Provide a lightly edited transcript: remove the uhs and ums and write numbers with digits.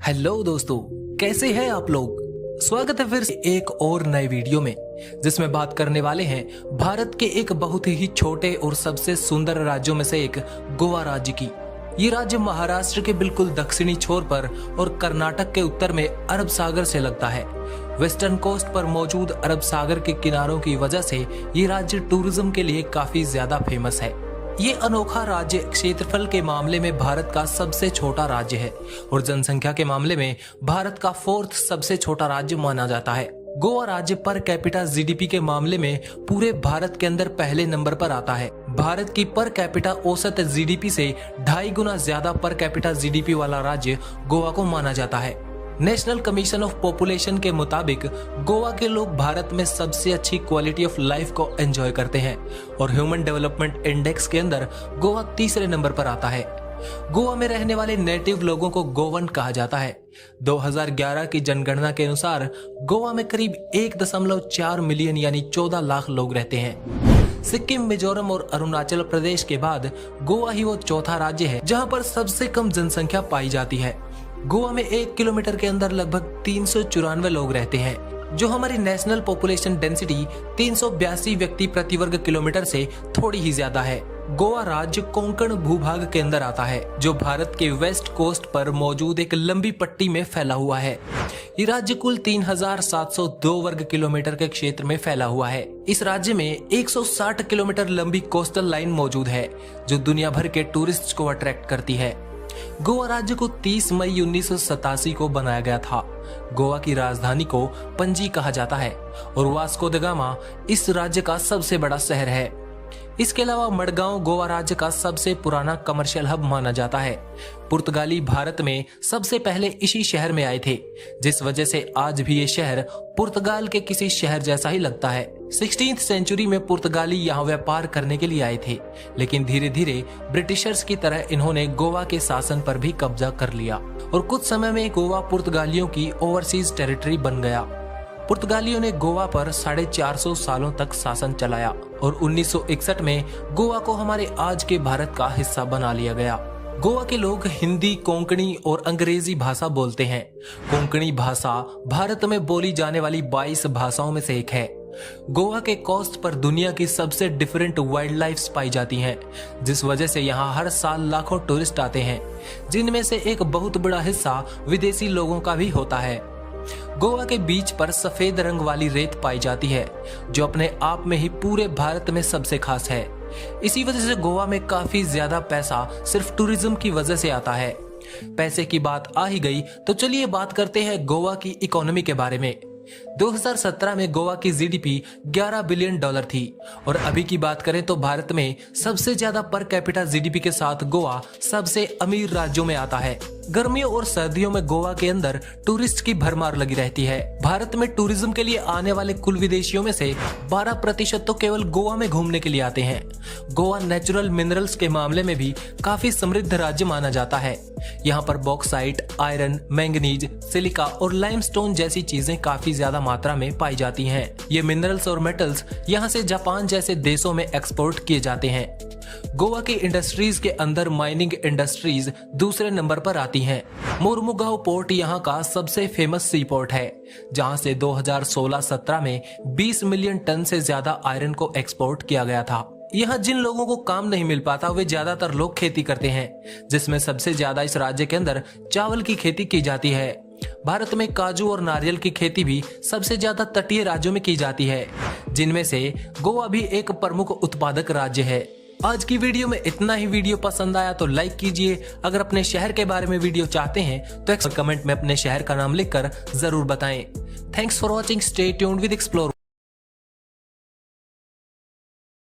Hello दोस्तों, कैसे हैं आप लोग। स्वागत है फिर से एक और नए वीडियो में, जिसमें बात करने वाले हैं भारत के एक बहुत ही छोटे और सबसे सुंदर राज्यों में से एक गोवा राज्य की। ये राज्य महाराष्ट्र के बिल्कुल दक्षिणी छोर पर और कर्नाटक के उत्तर में अरब सागर से लगता है। वेस्टर्न कोस्ट पर मौजूद अरब सागर के किनारों की वजह से ये राज्य टूरिज्म के लिए काफी ज्यादा फेमस है। ये अनोखा राज्य क्षेत्रफल के मामले में भारत का सबसे छोटा राज्य है और जनसंख्या के मामले में भारत का 4th सबसे छोटा राज्य माना जाता है। गोवा राज्य पर कैपिटा जीडीपी के मामले में पूरे भारत के अंदर पहले नंबर पर आता है। भारत की पर कैपिटा औसत जीडीपी से 2.5 गुना ज्यादा पर कैपिटा जीडीपी वाला राज्य गोवा को माना जाता है। नेशनल कमीशन ऑफ पॉपुलेशन के मुताबिक गोवा के लोग भारत में सबसे अच्छी क्वालिटी ऑफ लाइफ को एंजॉय करते हैं और ह्यूमन डेवलपमेंट इंडेक्स के अंदर गोवा 3रे नंबर पर आता है। गोवा में रहने वाले नेटिव लोगों को गोवन कहा जाता है। 2011 की जनगणना के अनुसार गोवा में करीब 1.4 मिलियन यानी 14 लाख लोग रहते हैं। सिक्किम, मिजोरम और अरुणाचल प्रदेश के बाद गोवा ही वो चौथा राज्य है जहां पर सबसे कम जनसंख्या पाई जाती है। गोवा में 1 किलोमीटर के अंदर लगभग 394 लोग रहते हैं, जो हमारी नेशनल पॉपुलेशन डेंसिटी 382 व्यक्ति प्रति वर्ग किलोमीटर से थोड़ी ही ज्यादा है। गोवा राज्य कोंकण भूभाग के अंदर आता है, जो भारत के वेस्ट कोस्ट पर मौजूद एक लंबी पट्टी में फैला हुआ है। ये राज्य कुल 3702 वर्ग किलोमीटर के क्षेत्र में फैला हुआ है। इस राज्य में 160 किलोमीटर लंबी कोस्टल लाइन मौजूद है, जो दुनिया भर के टूरिस्ट को अट्रैक्ट करती है। गोवा राज्य को 30 मई 1987 को बनाया गया था। गोवा की राजधानी को पणजी कहा जाता है और वास्को द गामा इस राज्य का सबसे बड़ा शहर है। इसके अलावा मडगांव गोवा राज्य का सबसे पुराना कमर्शियल हब माना जाता है। पुर्तगाली भारत में सबसे पहले इसी शहर में आए थे, जिस वजह से आज भी ये शहर पुर्तगाल के किसी शहर जैसा ही लगता है। 16th सेंचुरी में पुर्तगाली यहाँ व्यापार करने के लिए आए थे, लेकिन धीरे धीरे ब्रिटिशर्स की तरह इन्होंने गोवा के शासन पर भी कब्जा कर लिया और कुछ समय में गोवा पुर्तगालियों की ओवरसीज टेरिटरी बन गया। पुर्तगालियों ने गोवा पर 450 सालों तक शासन चलाया और 1961 में गोवा को हमारे आज के भारत का हिस्सा बना लिया गया। गोवा के लोग हिंदी, कोंकणी और अंग्रेजी भाषा बोलते हैं। कोंकणी भाषा भारत में बोली जाने वाली 22 भाषाओं में से एक है। गोवा के कोस्ट पर दुनिया की सबसे डिफरेंट वाइल्ड लाइफ पाई जाती हैं, जिस वजह से यहाँ हर साल लाखों टूरिस्ट आते हैं, जिनमें से एक बहुत बड़ा हिस्सा विदेशी लोगों का भी होता है। गोवा के बीच पर सफेद रंग वाली रेत पाई जाती है, जो अपने आप में ही पूरे भारत में सबसे खास है। इसी वजह से गोवा में काफी ज्यादा पैसा सिर्फ टूरिज्म की वजह से आता है। पैसे की बात आ ही गई तो चलिए बात करते हैं गोवा की इकोनॉमी के बारे में। 2017 में गोवा की जीडीपी $11 बिलियन थी और अभी की बात करें तो भारत में सबसे ज्यादा पर कैपिटा जीडीपी के साथ गोवा सबसे अमीर राज्यों में आता है। गर्मियों और सर्दियों में गोवा के अंदर टूरिस्ट की भरमार लगी रहती है। भारत में टूरिज्म के लिए आने वाले कुल विदेशियों में से 12% तो केवल गोवा में घूमने के लिए आते हैं। गोवा नेचुरल मिनरल्स के मामले में भी काफी समृद्ध राज्य माना जाता है। यहाँ पर बॉक्साइट, आयरन, मैंगनीज, सिलिका और लाइमस्टोन जैसी चीजें काफी ज्यादा मात्रा में पाई जाती हैं। ये मिनरल्स और मेटल्स यहाँ से जापान जैसे देशों में एक्सपोर्ट किए जाते हैं। गोवा की इंडस्ट्रीज के अंदर माइनिंग इंडस्ट्रीज दूसरे नंबर पर आती हैं। मोरमुगांव पोर्ट यहाँ का सबसे फेमस सी पोर्ट है, जहाँ से 2016-17 में 20 मिलियन टन से ज्यादा आयरन को एक्सपोर्ट किया गया था। यहाँ जिन लोगों को काम नहीं मिल पाता वे ज्यादातर लोग खेती करते हैं, जिसमें सबसे ज्यादा इस राज्य के अंदर चावल की खेती की जाती है। भारत में काजू और नारियल की खेती भी सबसे ज्यादा तटीय राज्यों में की जाती है, जिनमें से गोवा भी एक प्रमुख उत्पादक राज्य है। आज की वीडियो में इतना ही। वीडियो पसंद आया तो लाइक कीजिए। अगर अपने शहर के बारे में वीडियो चाहते हैं तो कमेंट में अपने शहर का नाम लिखकर जरूर बताएं। Thanks for watching. Stay tuned with explore.